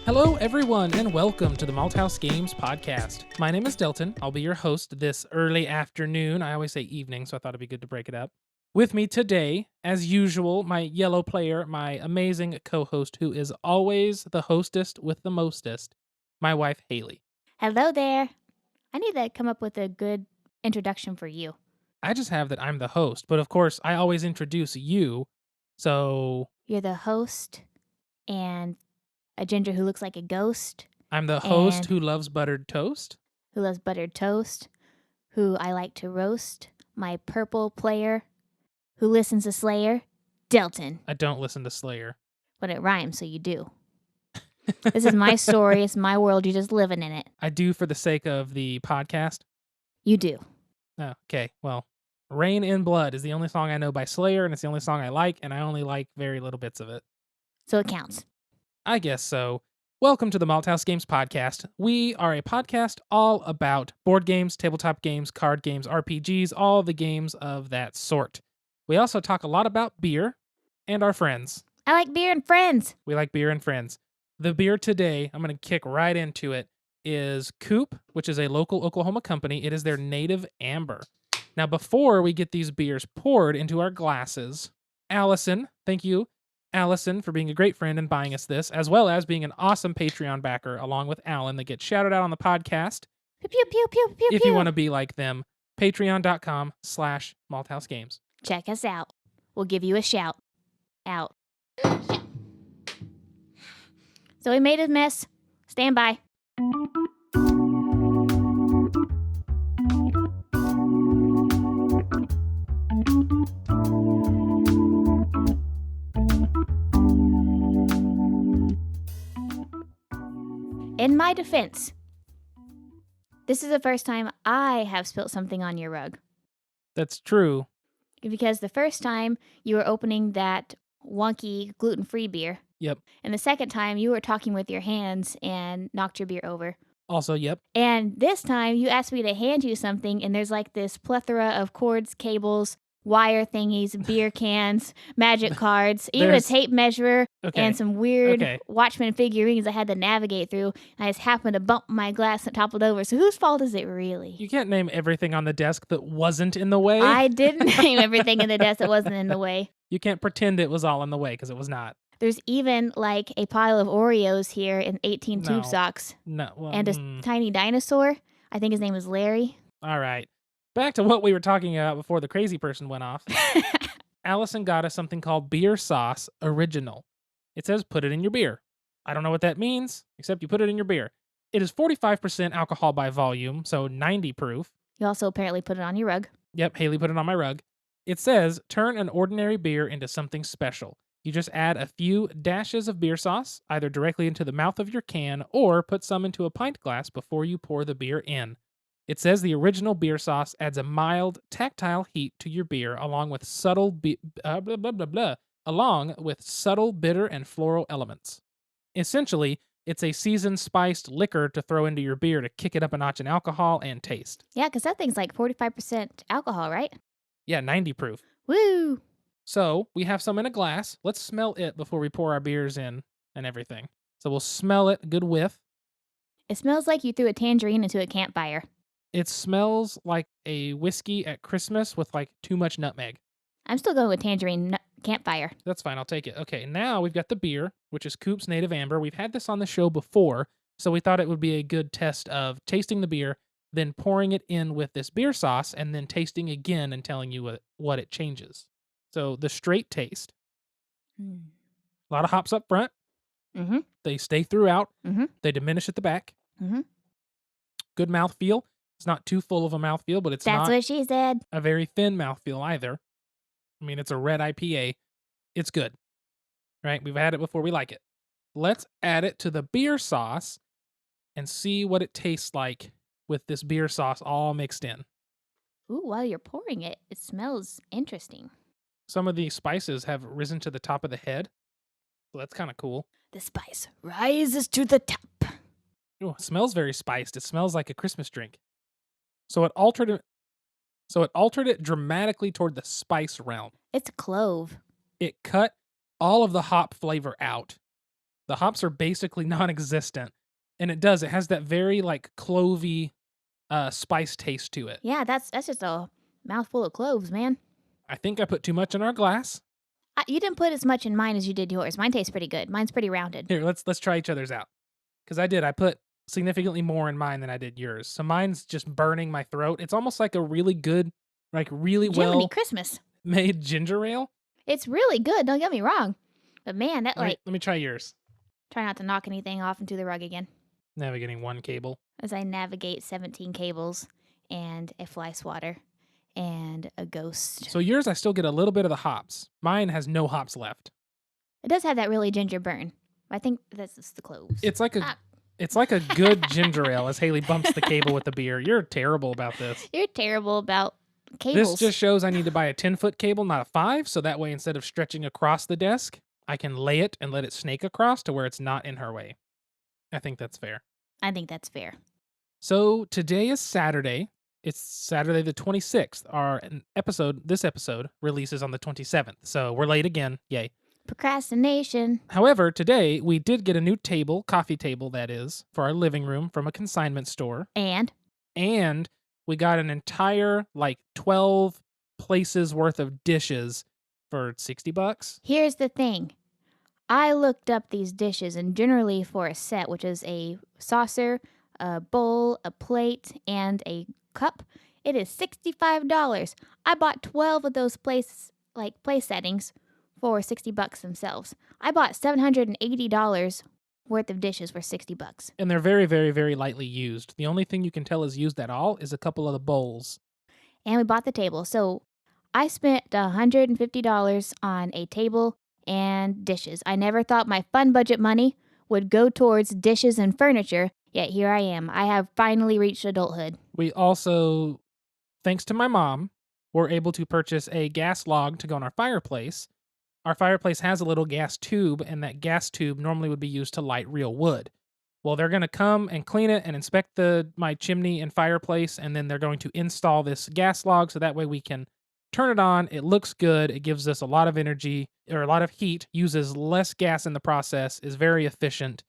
Hello, everyone, and welcome to the Malthaus Games podcast. My name is Delton. I'll be your host this early afternoon. I always say evening, so I thought it'd be good to break it up. With me today, as usual, my yellow player, my amazing co-host, who is always the hostest with the mostest, my wife, Hayley. Hello there. I need to come up with a good introduction for you. I just have that I'm the host, but of course, I always introduce you, so... You're the host and a ginger who looks like a ghost. I'm the host who loves buttered toast. Who loves buttered toast. Who I like to roast. My purple player who listens to Slayer. Delton. I don't listen to Slayer. But it rhymes, so you do. This is my story. It's my world. You're just living in it. I do for the sake of the podcast. You do. Oh, okay, well, Rain in Blood is the only song I know by Slayer, and it's the only song I like, and I only like very little bits of it. So it counts. I guess so. Welcome to the Malthaus Games podcast. We are a podcast all about board games, tabletop games, card games, RPGs, all the games of that sort. We also talk a lot about beer and our friends. I like beer and friends. We like beer and friends. The beer today, I'm going to kick right into it, is Coop, which is a local Oklahoma company. It is their native amber. Now, before we get these beers poured into our glasses, Allison, thank you, Allison, for being a great friend and buying us this, as well as being an awesome Patreon backer, along with Alan, that gets shouted out on the podcast. Pew, pew, pew, pew, pew, If you want to be like them, patreon.com/malthausgames. Check us out. We'll give you a shout. Out. So we made a mess. Stand by. In my defense, this is the first time I have spilt something on your rug. That's true. Because the first time you were opening that wonky gluten-free beer. Yep. And the second time you were talking with your hands and knocked your beer over. Also, yep. And this time you asked me to hand you something, and there's like this plethora of cords, cables, wire thingies, beer cans, magic cards, even a tape measure, and some weird Watchmen figurines I had to navigate through. I just happened to bump my glass and toppled over. So whose fault is it really? You can't name everything on the desk that wasn't in the way. I didn't name everything in the desk that wasn't in the way. You can't pretend it was all in the way, because it was not. There's even like a pile of Oreos here in 18 tube socks. No. Well, and a tiny dinosaur. I think his name was Larry. All right. Back to what we were talking about before the crazy person went off. Allison got us something called Beer Sauce Original. It says put it in your beer. I don't know what that means, except you put it in your beer. It is 45% alcohol by volume, so 90 proof. You also apparently put it on your rug. Yep, Hayley put it on my rug. It says turn an ordinary beer into something special. You just add a few dashes of beer sauce, either directly into the mouth of your can, or put some into a pint glass before you pour the beer in. It says the original beer sauce adds a mild, tactile heat to your beer, along with subtle bitter and floral elements. Essentially, it's a seasoned spiced liquor to throw into your beer to kick it up a notch in alcohol and taste. Yeah, because that thing's like 45% alcohol, right? Yeah, 90 proof. Woo! So, we have some in a glass. Let's smell it before we pour our beers in and everything. So we'll smell it, good whiff. It smells like you threw a tangerine into a campfire. It smells like a whiskey at Christmas with like too much nutmeg. I'm still going with tangerine campfire. That's fine, I'll take it. Okay, now we've got the beer, which is Coop's Native Amber. We've had this on the show before, so we thought it would be a good test of tasting the beer, then pouring it in with this beer sauce, and then tasting again and telling you what it changes. So the straight taste. A lot of hops up front. Mm-hmm. They stay throughout. Mm-hmm. They diminish at the back. Mm-hmm. Good mouthfeel. It's not too full of a mouthfeel, but it's That's not what she said. a very thin mouthfeel either. I mean, it's a red IPA. It's good. Right? We've had it before. We like it. Let's add it to the beer sauce and see what it tastes like with this beer sauce all mixed in. Ooh, while you're pouring it, it smells interesting. Some of the spices have risen to the top of the head. So that's kind of cool. The spice rises to the top. Ooh, it smells very spiced. It smells like a Christmas drink. So it altered it dramatically toward the spice realm. It's a clove. It cut all of the hop flavor out. The hops are basically non-existent. And it has that very like clovey spice taste to it. Yeah, that's just a mouthful of cloves, man. I think I put too much in our glass. You didn't put as much in mine as you did yours. Mine tastes pretty good. Mine's pretty rounded. Here, let's try each other's out. Because I put significantly more in mine than I did yours. So mine's just burning my throat. It's almost like a really good, like really Jiminy Christmas made ginger ale. It's really good. Don't get me wrong. But man, let me try yours. Try not to knock anything off into the rug again. Navigating one cable. As I navigate 17 cables and a fly swatter and a ghost. So yours, I still get a little bit of the hops. Mine has no hops left. It does have that really ginger burn. I think that's just the cloves. It's like a good ginger ale as Hayley bumps the cable with the beer. You're terrible about this. You're terrible about cables. This just shows I need to buy a 10-foot cable, not a 5, so that way instead of stretching across the desk, I can lay it and let it snake across to where it's not in her way. I think that's fair. I think that's fair. So today is Saturday. It's Saturday the 26th. This episode releases on the 27th. So we're late again. Yay. Procrastination. However, today we did get a new table, coffee table that is, for our living room from a consignment store. And we got an entire 12 places worth of dishes for $60. Here's the thing. I looked up these dishes, and generally for a set, which is a saucer, a bowl, a plate, and a cup, it is $65. I bought 12 of those place settings for $60 themselves. I bought $780 worth of dishes for $60. And they're very, very, very lightly used. The only thing you can tell is used at all is a couple of the bowls. And we bought the table. So I spent $150 on a table and dishes. I never thought my fun budget money would go towards dishes and furniture, yet here I am. I have finally reached adulthood. We also, thanks to my mom, were able to purchase a gas log to go on our fireplace. Our fireplace has a little gas tube, and that gas tube normally would be used to light real wood. Well, they're going to come and clean it and inspect my chimney and fireplace, and then they're going to install this gas log so that way we can turn it on. It looks good. It gives us a lot of energy, or a lot of heat, uses less gas in the process, is very efficient,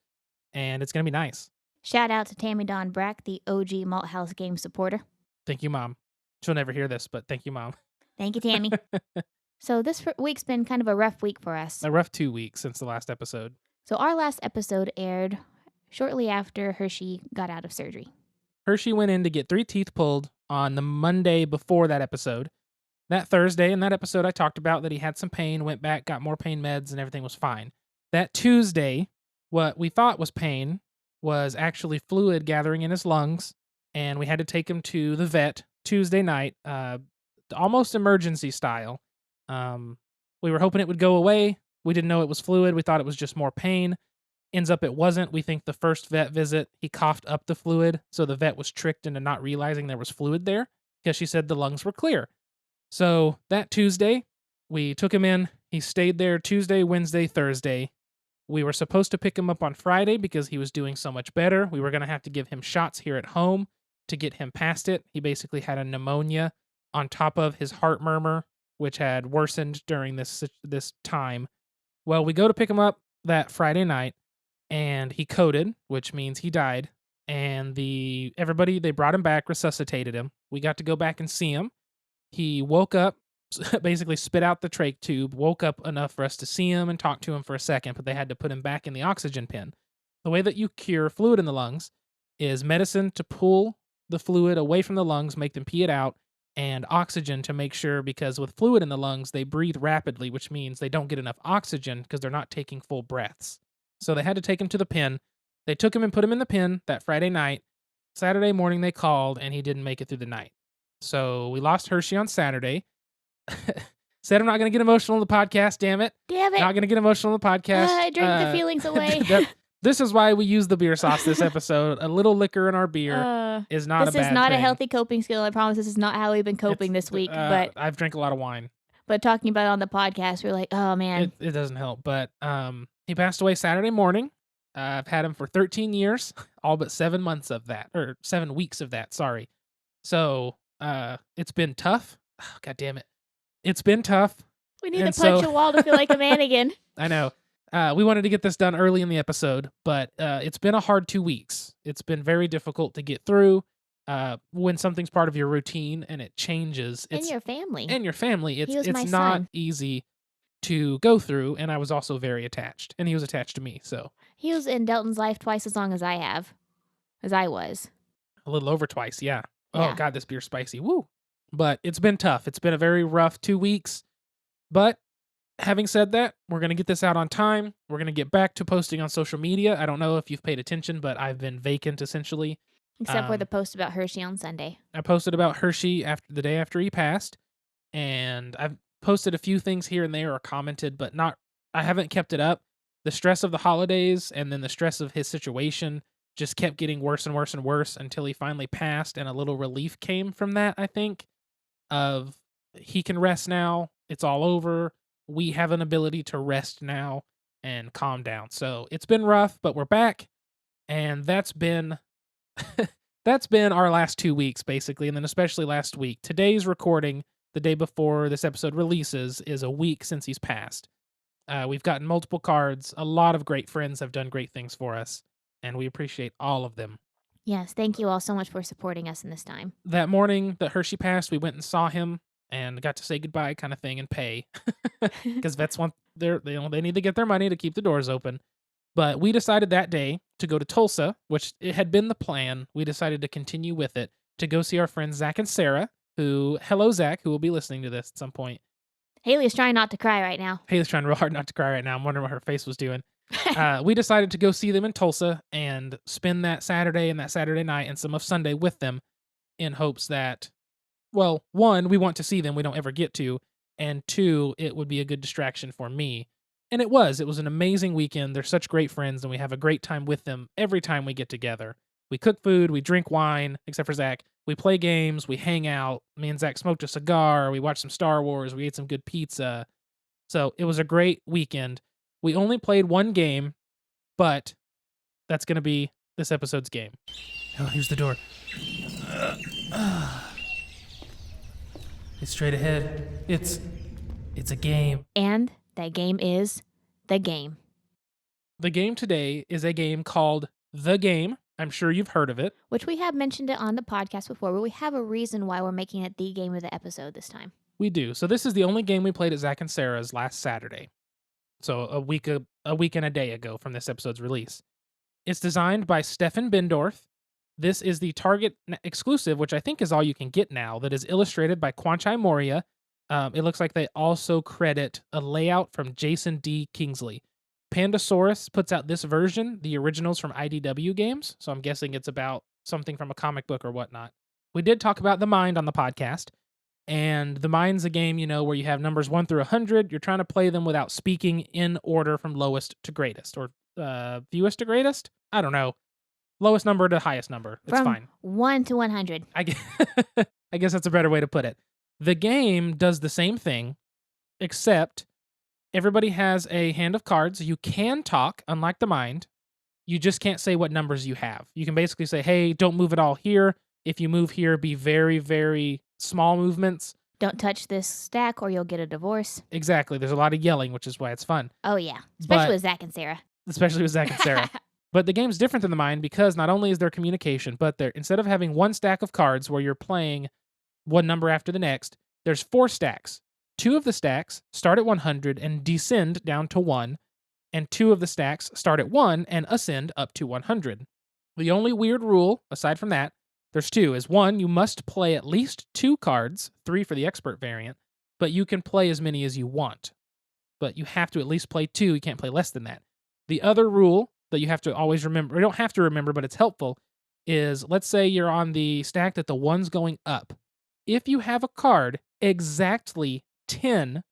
and it's going to be nice. Shout out to Tammy Dawn Brack, the OG Malthaus game supporter. Thank you, Mom. She'll never hear this, but thank you, Mom. Thank you, Tammy. So this week's been kind of a rough week for us. A rough 2 weeks since the last episode. So our last episode aired shortly after Hershey got out of surgery. Hershey went in to get 3 teeth pulled on the Monday before that episode. That Thursday, in that episode, I talked about that he had some pain, went back, got more pain meds, and everything was fine. That Tuesday, what we thought was pain was actually fluid gathering in his lungs, and we had to take him to the vet Tuesday night, almost emergency style. We were hoping it would go away. We didn't know it was fluid. We thought it was just more pain. Ends up it wasn't. We think the first vet visit, he coughed up the fluid, so the vet was tricked into not realizing there was fluid there because she said the lungs were clear. So that Tuesday, we took him in. He stayed there Tuesday, Wednesday, Thursday. We were supposed to pick him up on Friday because he was doing so much better. We were going to have to give him shots here at home to get him past it. He basically had a pneumonia on top of his heart murmur, which had worsened during this time. Well, we go to pick him up that Friday night, and he coded, which means he died. And they brought him back, resuscitated him. We got to go back and see him. He woke up, basically spit out the trach tube, woke up enough for us to see him and talk to him for a second, but they had to put him back in the oxygen pen. The way that you cure fluid in the lungs is medicine to pull the fluid away from the lungs, make them pee it out, and oxygen to make sure, because with fluid in the lungs, they breathe rapidly, which means they don't get enough oxygen because they're not taking full breaths. So they had to take him to the pen. They took him and put him in the pen that Friday night. Saturday morning they called, and he didn't make it through the night. So we lost Hershey on Saturday. Said I'm not going to get emotional in the podcast, damn it. Damn it. Not going to get emotional in the podcast. I drink the feelings away. This is why we use the beer sauce this episode. A little liquor in our beer is not a bad thing. This is not a healthy coping skill. I promise this is not how we've been coping this week. But I've drank a lot of wine. But talking about it on the podcast, we're like, oh, man. It doesn't help. But he passed away Saturday morning. I've had him for 13 years, all but 7 months of that, or 7 weeks of that, sorry. So it's been tough. Oh, God damn it. It's been tough. We need to punch a wall to feel like a man again. I know. We wanted to get this done early in the episode, but it's been a hard 2 weeks. It's been very difficult to get through when something's part of your routine and it changes. And your family. It's not easy to go through, and I was also very attached, and he was attached to me, so. He was in Delton's life twice as long as I was. A little over twice, yeah. Yeah. Oh, God, this beer's spicy. Woo! But it's been tough. It's been a very rough 2 weeks. But having said that, we're going to get this out on time. We're going to get back to posting on social media. I don't know if you've paid attention, but I've been vacant, essentially. Except for the post about Hershey on Sunday. I posted about Hershey the day after he passed, and I've posted a few things here and there or commented, but I haven't kept it up. The stress of the holidays and then the stress of his situation just kept getting worse and worse and worse until he finally passed, and a little relief came from that, I think, of he can rest now. It's all over. We have an ability to rest now and calm down. So it's been rough, but we're back, and that's been that's been our last 2 weeks, basically, and then especially last week. Today's recording, the day before this episode releases, is a week since he's passed. We've gotten multiple cards. A lot of great friends have done great things for us, and we appreciate all of them. Yes, thank you all so much for supporting us in this time. That morning that Hershey passed, we went and saw him and got to say goodbye kind of thing and pay. Because vets they need to get their money to keep the doors open. But we decided that day to go to Tulsa, which it had been the plan. We decided to continue with it, to go see our friends Zach and Sarah, hello Zach, who will be listening to this at some point. Haley's trying not to cry right now. Haley's trying real hard not to cry right now. I'm wondering what her face was doing. We decided to go see them in Tulsa and spend that Saturday and that Saturday night and some of Sunday with them in hopes that, well, one, we want to see them. We don't ever get to. And two, it would be a good distraction for me. And it was. It was an amazing weekend. They're such great friends, and we have a great time with them every time we get together. We cook food, we drink wine, except for Zach. We play games, we hang out. Me and Zach smoked a cigar, we watched some Star Wars, we ate some good pizza. So it was a great weekend. We only played one game, but that's going to be this episode's game. Oh, here's the door. It's straight ahead. It's a game. And that game is the game. The game today is a game called The Game. I'm sure you've heard of it. Which we have mentioned it on the podcast before, but we have a reason why we're making it the game of the episode this time. We do. So this is the only game we played at Zach and Sarah's last Saturday. So a week and a day ago from this episode's release. It's designed by Stefan Bendorf. This is the Target exclusive, which I think is all you can get now, that is illustrated by Kwanchai Moria. It looks like they also credit a layout from Jason D. Kingsley. Pandasaurus puts out this version, the originals from IDW games, so I'm guessing it's about something from a comic book or whatnot. We did talk about The Mind on the podcast, and The Mind's a game, where you have numbers 1 through 100. You're trying to play them without speaking in order from lowest to greatest, or fewest to greatest? I don't know. Lowest number to highest number. It's fine. 1 to 100. I guess that's a better way to put it. The game does the same thing, except everybody has a hand of cards. You can talk, unlike The Mind. You just can't say what numbers you have. You can basically say, hey, don't move it all here. If you move here, be very, very small movements. Don't touch this stack or you'll get a divorce. Exactly. There's a lot of yelling, which is why it's fun. Oh, yeah. Especially with Zach and Sarah. But the game's different than The Mind because not only is there communication, but instead of having one stack of cards where you're playing one number after the next, there's 4 stacks. 2 of the stacks start at 100 and descend down to 1, and 2 of the stacks start at 1 and ascend up to 100. The only weird rule, aside from that, there's 2, is 1, you must play at least 2 cards, 3 for the expert variant, but you can play as many as you want. But you have to at least play 2, you can't play less than that. The other rule that you have to always remember, you don't have to remember, but it's helpful, is let's say you're on the stack that the 1's going up. If you have a card exactly 10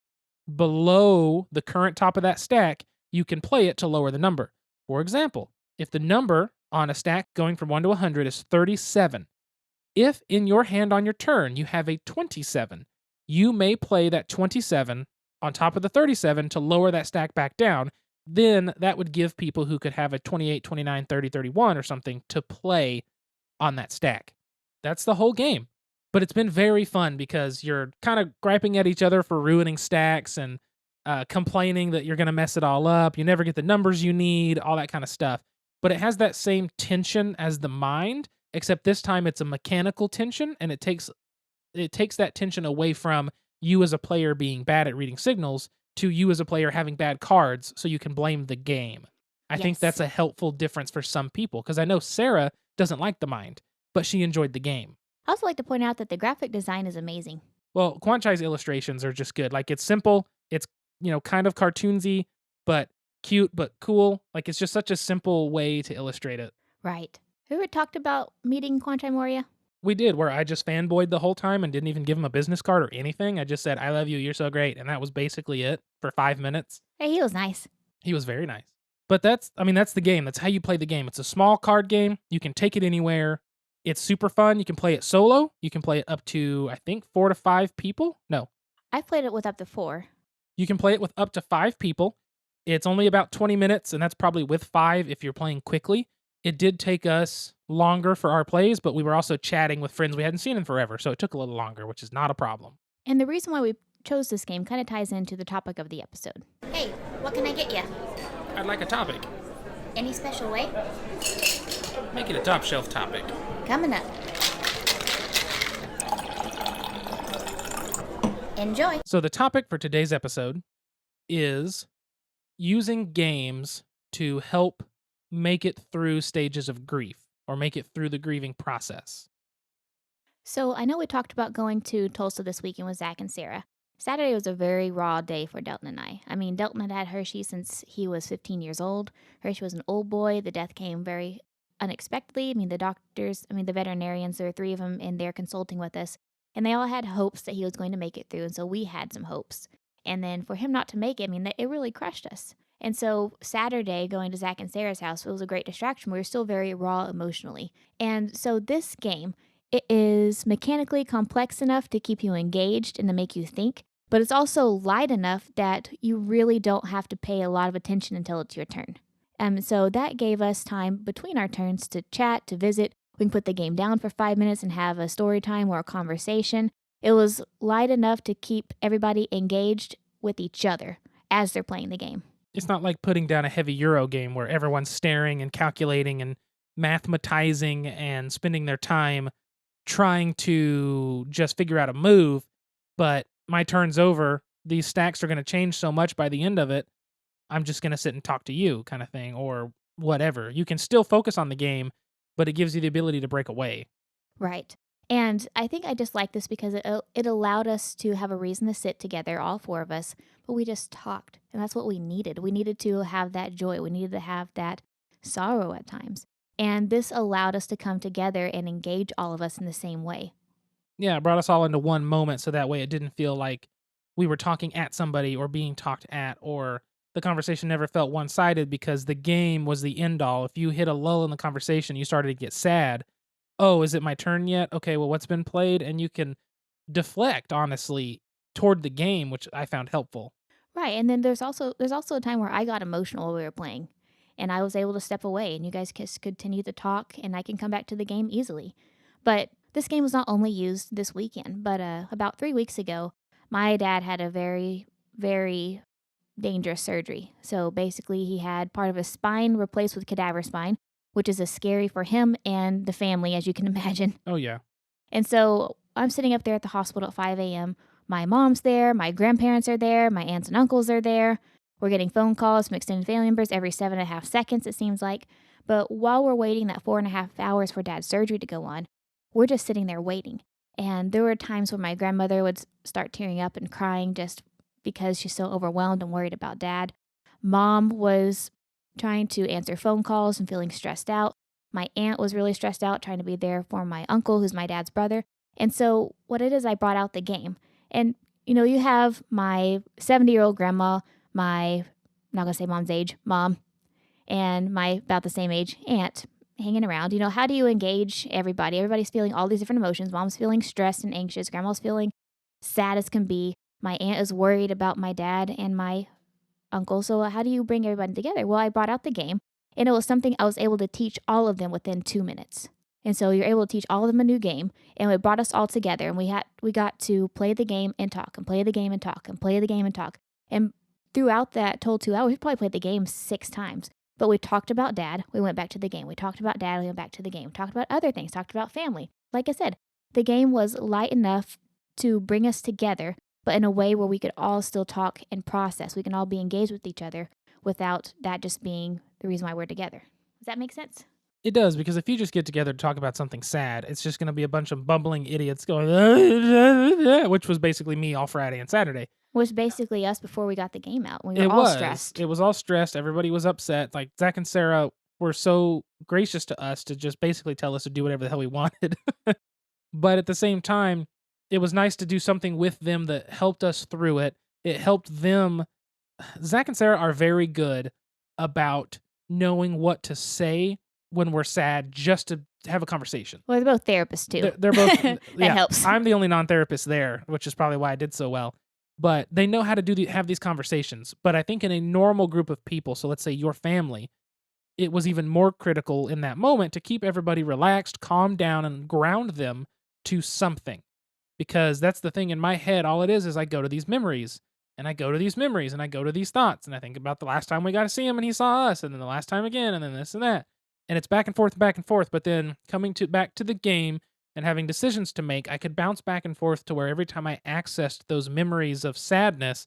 below the current top of that stack, you can play it to lower the number. For example, if the number on a stack going from 1 to 100 is 37, if in your hand on your turn you have a 27, you may play that 27 on top of the 37 to lower that stack back down. Then that would give people who could have a 28, 29, 30, 31 or something to play on that stack. That's the whole game. But it's been very fun because you're kind of griping at each other for ruining stacks, and complaining that you're going to mess it all up. You never get the numbers you need, all that kind of stuff. But it has that same tension as the mind, except this time it's a mechanical tension, and it takes that tension away from you as a player being bad at reading signals to you as a player having bad cards, so you can blame the game. I think that's a helpful difference for some people, because I know Sarah doesn't like the mind, but she enjoyed the game. I also like to point out that the graphic design is amazing. Well, Quan Chai's illustrations are just good. Like, it's simple, it's, kind of cartoonsy, but cute, but cool. Like, it's just such a simple way to illustrate it. Right. Have you ever talked about meeting Quan Chai Moria? We did, where I just fanboyed the whole time and didn't even give him a business card or anything. I just said, I love you, you're so great. And that was basically it for 5 minutes. Hey, he was nice. He was very nice. But that's the game. That's how you play the game. It's a small card game. You can take it anywhere. It's super fun. You can play it solo. You can play it up to, I think, 4 to 5 people. No. I've played it with up to 4. You can play it with up to 5 people. It's only about 20 minutes, and that's probably with 5 if you're playing quickly. It did take us longer for our plays, but we were also chatting with friends we hadn't seen in forever, so it took a little longer, which is not a problem. And the reason why we chose this game kind of ties into the topic of the episode. Hey, what can I get you? I'd like a topic. Any special way? Make it a top shelf topic. Coming up. Enjoy. So the topic for today's episode is using games to help make it through stages of grief or make it through the grieving process. So I know we talked about going to Tulsa this weekend with Zach and Sarah. Saturday was a very raw day for Delton and I. I mean, Delton had had Hershey since he was 15 years old. Hershey was an old boy. The death came very unexpectedly. I mean, the veterinarians, there were 3 of them in there consulting with us, and they all had hopes that he was going to make it through, and so we had some hopes. And then for him not to make it, I mean, it really crushed us. And so Saturday, going to Zach and Sarah's house, it was a great distraction. We were still very raw emotionally. And so this game, it is mechanically complex enough to keep you engaged and to make you think, but it's also light enough that you really don't have to pay a lot of attention until it's your turn. So that gave us time between our turns to chat, to visit. We can put the game down for 5 minutes and have a story time or a conversation. It was light enough to keep everybody engaged with each other as they're playing the game. It's not like putting down a heavy Euro game where everyone's staring and calculating and mathematizing and spending their time trying to just figure out a move, but my turn's over. These stacks are going to change so much by the end of it. I'm just going to sit and talk to you kind of thing, or whatever. You can still focus on the game, but it gives you the ability to break away. Right. And I think I just like this because it allowed us to have a reason to sit together, all 4 of us, but we just talked. And that's what we needed. We needed to have that joy. We needed to have that sorrow at times. And this allowed us to come together and engage all of us in the same way. Yeah, it brought us all into one moment, so that way it didn't feel like we were talking at somebody or being talked at, or the conversation never felt one-sided because the game was the end-all. If you hit a lull in the conversation, you started to get sad. Oh, is it my turn yet? Okay, well, what's been played? And you can deflect, honestly, toward the game, which I found helpful. Right, and then there's also a time where I got emotional while we were playing, and I was able to step away, and you guys can continue to talk, and I can come back to the game easily. But this game was not only used this weekend, but about 3 weeks ago, my dad had a very, very dangerous surgery. So basically, he had part of his spine replaced with cadaver spine, which is scary for him and the family, as you can imagine. Oh, yeah. And so I'm sitting up there at the hospital at 5 a.m. My mom's there, my grandparents are there, my aunts and uncles are there. We're getting phone calls from extended family members every 7.5 seconds, it seems like. But while we're waiting that 4.5 hours for Dad's surgery to go on, we're just sitting there waiting. And there were times when my grandmother would start tearing up and crying just because she's so overwhelmed and worried about Dad. Mom was trying to answer phone calls and feeling stressed out. My aunt was really stressed out trying to be there for my uncle, who's my dad's brother. And so what it is, I brought out the game. And, you have my 70-year-old grandma, I'm not going to say mom's age, mom, and my about the same age aunt hanging around. How do you engage everybody? Everybody's feeling all these different emotions. Mom's feeling stressed and anxious. Grandma's feeling sad as can be. My aunt is worried about my dad and my uncle. So how do you bring everybody together? Well, I brought out the game, and it was something I was able to teach all of them within 2 minutes. And so you're able to teach all of them a new game, and it brought us all together, and we got to play the game and talk, and play the game and talk, and play the game and talk. And throughout that total 2 hours, we probably played the game 6 times. But we talked about Dad. We went back to the game. We talked about Dad. We went back to the game. Talked about other things. Talked about family. Like I said, the game was light enough to bring us together, but in a way where we could all still talk and process. We can all be engaged with each other without that just being the reason why we're together. Does that make sense? It does, because if you just get together to talk about something sad, it's just going to be a bunch of bumbling idiots going, which was basically me all Friday and Saturday. Was basically us before we got the game out. We were all stressed. It was all stressed. Everybody was upset. Like, Zach and Sarah were so gracious to us to just basically tell us to do whatever the hell we wanted. But at the same time, it was nice to do something with them that helped us through it. It helped them. Zach and Sarah are very good about knowing what to say when we're sad, just to have a conversation. Well, they're both therapists too. They're both. That yeah, helps. I'm the only non-therapist there, which is probably why I did so well. But they know how to have these conversations. But I think in a normal group of people, so let's say your family, it was even more critical in that moment to keep everybody relaxed, calm down, and ground them to something. Because that's the thing in my head, all it is I go to these memories, and I go to these memories, and I go to these thoughts, and I think about the last time we got to see him and he saw us, and then the last time again, and then this and that. And it's back and forth, but then coming back to the game and having decisions to make, I could bounce back and forth to where every time I accessed those memories of sadness,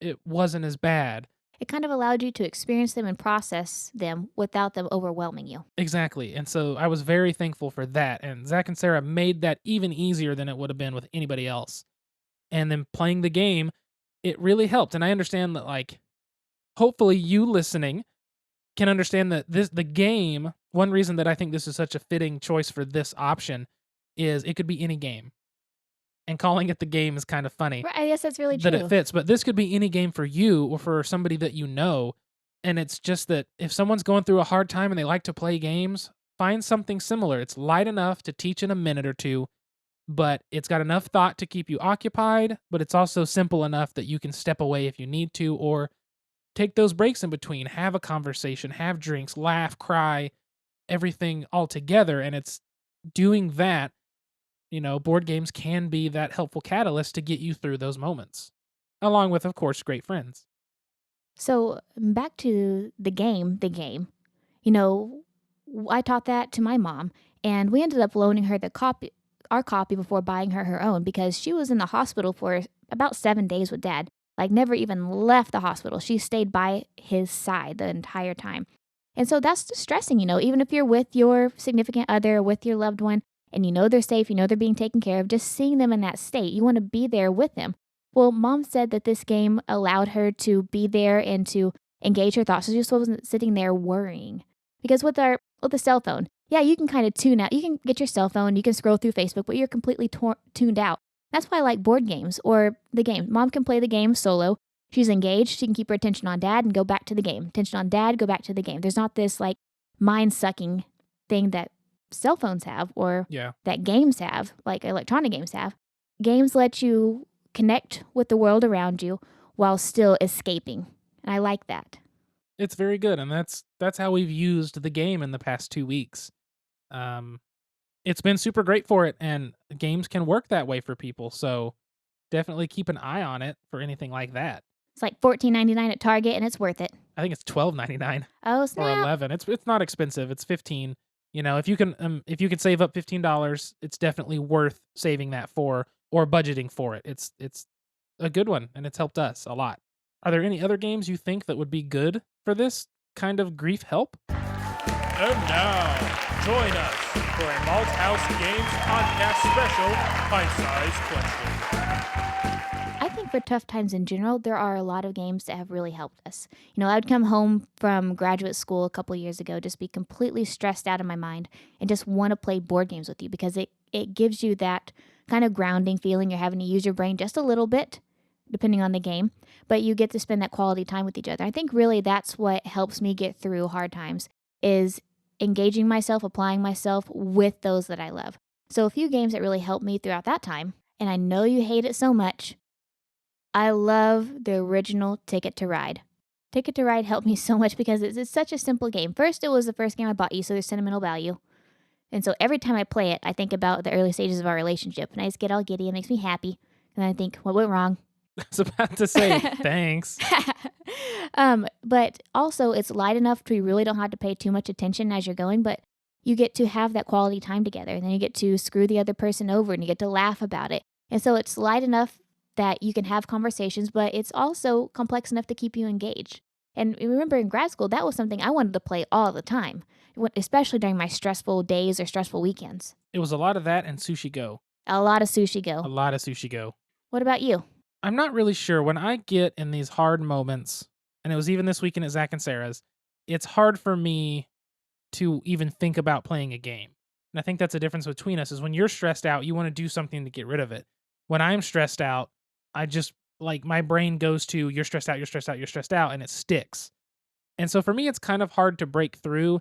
it wasn't as bad. It kind of allowed you to experience them and process them without them overwhelming you. Exactly. And so I was very thankful for that. And Zach and Sarah made that even easier than it would have been with anybody else. And then playing the game, it really helped. And I understand that, like, hopefully you listening can understand that the game, one reason that I think this is such a fitting choice for this option is it could be any game. And calling it the game is kind of funny. Right, I guess that's really true. That it fits, but this could be any game for you or for somebody that you know. And it's just that if someone's going through a hard time and they like to play games, find something similar. It's light enough to teach in a minute or two, but it's got enough thought to keep you occupied, but it's also simple enough that you can step away if you need to, or take those breaks in between, have a conversation, have drinks, laugh, cry, everything all together. And it's doing that. You know, board games can be that helpful catalyst to get you through those moments, along with, of course, great friends. So back to the game, you know, I taught that to my mom, and we ended up loaning her our copy before buying her own, because she was in the hospital for about 7 days with Dad, like never even left the hospital. She stayed by his side the entire time. And so that's distressing, you know, even if you're with your significant other, with your loved one, and you know they're safe, you know they're being taken care of, just seeing them in that state, you want to be there with them. Well, Mom said that this game allowed her to be there and to engage her thoughts, so she just wasn't sitting there worrying. Because with the cell phone, yeah, you can kind of tune out. You can get your cell phone, you can scroll through Facebook, but you're completely tuned out. That's why I like board games or the game. Mom can play the game solo. She's engaged. She can keep her attention on Dad and go back to the game. Attention on Dad, go back to the game. There's not this like mind-sucking thing that cell phones have, or that games have, like electronic games have. Games let you connect with the world around you while still escaping. And I like that. It's very good, and that's how we've used the game in the past 2 weeks. It's been super great for it, and games can work that way for people, so definitely keep an eye on it for anything like that. It's like $14.99 at Target, and it's worth it. I think it's $12.99. Oh, snap. Or $11. It's not expensive. It's $15. You know, if you can save up $15, it's definitely worth saving that for, or budgeting for it. It's a good one, and it's helped us a lot. Are there any other games you think that would be good for this kind of grief help? And now, join us for a Malthaus Games podcast special, Pint-Sized Question. I think for tough times in general, there are a lot of games that have really helped us. You know, I'd come home from graduate school a couple years ago, just be completely stressed out of my mind and just want to play board games with you, because it gives you that kind of grounding feeling. You're having to use your brain just a little bit, depending on the game, but you get to spend that quality time with each other. I think really that's what helps me get through hard times, is engaging myself, applying myself with those that I love. So a few games that really helped me throughout that time, and I know you hate it so much, I love the original Ticket to Ride. Ticket to Ride helped me so much because it's such a simple game. First, it was the first game I bought you, so there's sentimental value. And so every time I play it, I think about the early stages of our relationship, and I just get all giddy. It makes me happy. And I think, what went wrong? I was about to say, thanks. But also it's light enough to you really don't have to pay too much attention as you're going, but you get to have that quality time together. And then you get to screw the other person over and you get to laugh about it. And so it's light enough that you can have conversations, but it's also complex enough to keep you engaged. And remember, in grad school, that was something I wanted to play all the time, especially during my stressful days or stressful weekends. It was a lot of that and Sushi Go. A lot of Sushi Go. A lot of Sushi Go. What about you? I'm not really sure. When I get in these hard moments, and it was even this weekend at Zach and Sarah's, it's hard for me to even think about playing a game. And I think that's the difference between us is when you're stressed out, you want to do something to get rid of it. When I'm stressed out, I just, like, my brain goes to, you're stressed out, you're stressed out, you're stressed out, and it sticks. And so for me, it's kind of hard to break through.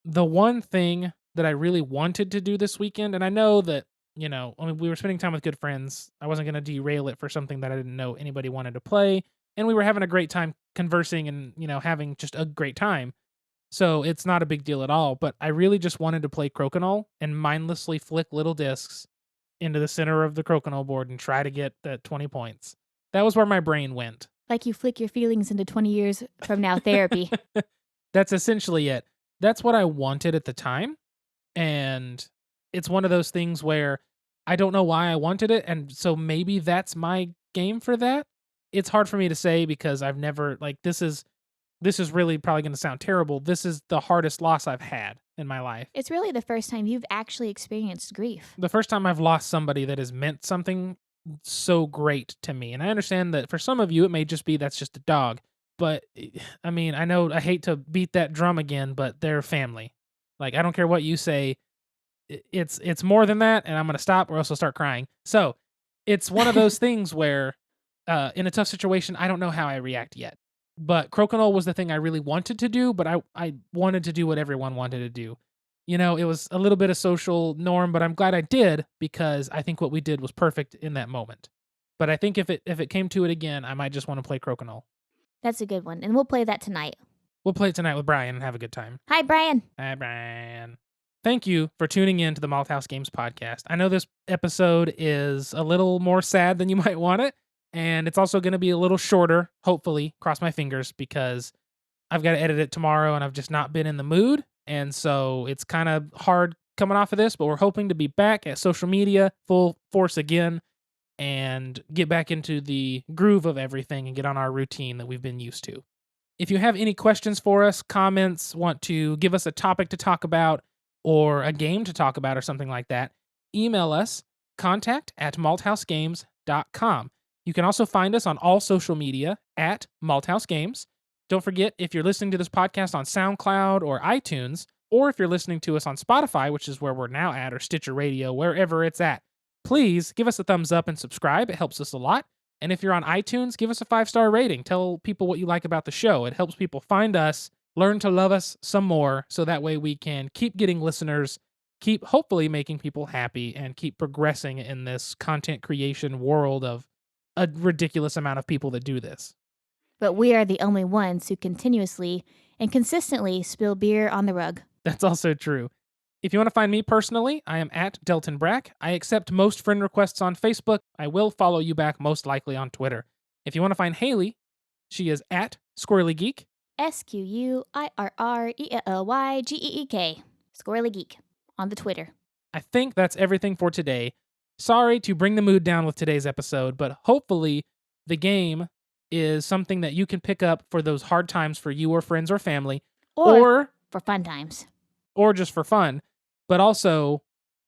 The one thing that I really wanted to do this weekend, and I know that, we were spending time with good friends. I wasn't going to derail it for something that I didn't know anybody wanted to play. And we were having a great time conversing and, having just a great time. So it's not a big deal at all. But I really just wanted to play Crokinole and mindlessly flick little discs into the center of the Crokinole board and try to get that 20 points. That was where my brain went. Like you flick your feelings into 20 years from now therapy. That's essentially it. That's what I wanted at the time. And it's one of those things where I don't know why I wanted it. And so maybe that's my game for that. It's hard for me to say because I've never, this is really probably going to sound terrible. This is the hardest loss I've had in my life. It's really the first time you've actually experienced grief. The first time I've lost somebody that has meant something so great to me. And I understand that for some of you, it may just be that's just a dog. But I mean, I know I hate to beat that drum again, but they're family. I don't care what you say. It's more than that, and I'm going to stop or else I'll start crying. So it's one of those things where in a tough situation, I don't know how I react yet. But Crokinole was the thing I really wanted to do, but I wanted to do what everyone wanted to do. It was a little bit of social norm, but I'm glad I did because I think what we did was perfect in that moment. But I think if it came to it again, I might just want to play Crokinole. That's a good one, and we'll play that tonight. We'll play it tonight with Brian and have a good time. Hi, Brian. Hi, Brian. Thank you for tuning in to the Malthaus Games podcast. I know this episode is a little more sad than you might want it, and it's also going to be a little shorter, hopefully, cross my fingers, because I've got to edit it tomorrow, and I've just not been in the mood, and so it's kind of hard coming off of this, but we're hoping to be back at social media full force again and get back into the groove of everything and get on our routine that we've been used to. If you have any questions for us, comments, want to give us a topic to talk about, or a game to talk about or something like that, email us, contact@malthausgames.com. You can also find us on all social media at Malthaus Games. Don't forget, if you're listening to this podcast on SoundCloud or iTunes, or if you're listening to us on Spotify, which is where we're now at, or Stitcher Radio, wherever it's at, please give us a thumbs up and subscribe. It helps us a lot. And if you're on iTunes, give us a 5-star rating. Tell people what you like about the show. It helps people find us, learn to love us some more, so that way we can keep getting listeners, keep hopefully making people happy, and keep progressing in this content creation world of a ridiculous amount of people that do this. But we are the only ones who continuously and consistently spill beer on the rug. That's also true. If you want to find me personally, I am at Delton Brack. I accept most friend requests on Facebook. I will follow you back most likely on Twitter. If you want to find Hayley, she is at Squirrely Geek. SQUIRRELYGEEK. Squirrely Geek on the Twitter. I think that's everything for today. Sorry to bring the mood down with today's episode, but hopefully the game is something that you can pick up for those hard times for you or friends or family. Or for fun times. Or just for fun. But also,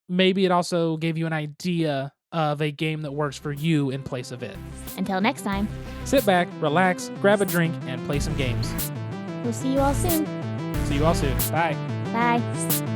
maybe it also gave you an idea of a game that works for you in place of it. Until next time. Sit back, relax, grab a drink, and play some games. We'll see you all soon. See you all soon. Bye. Bye.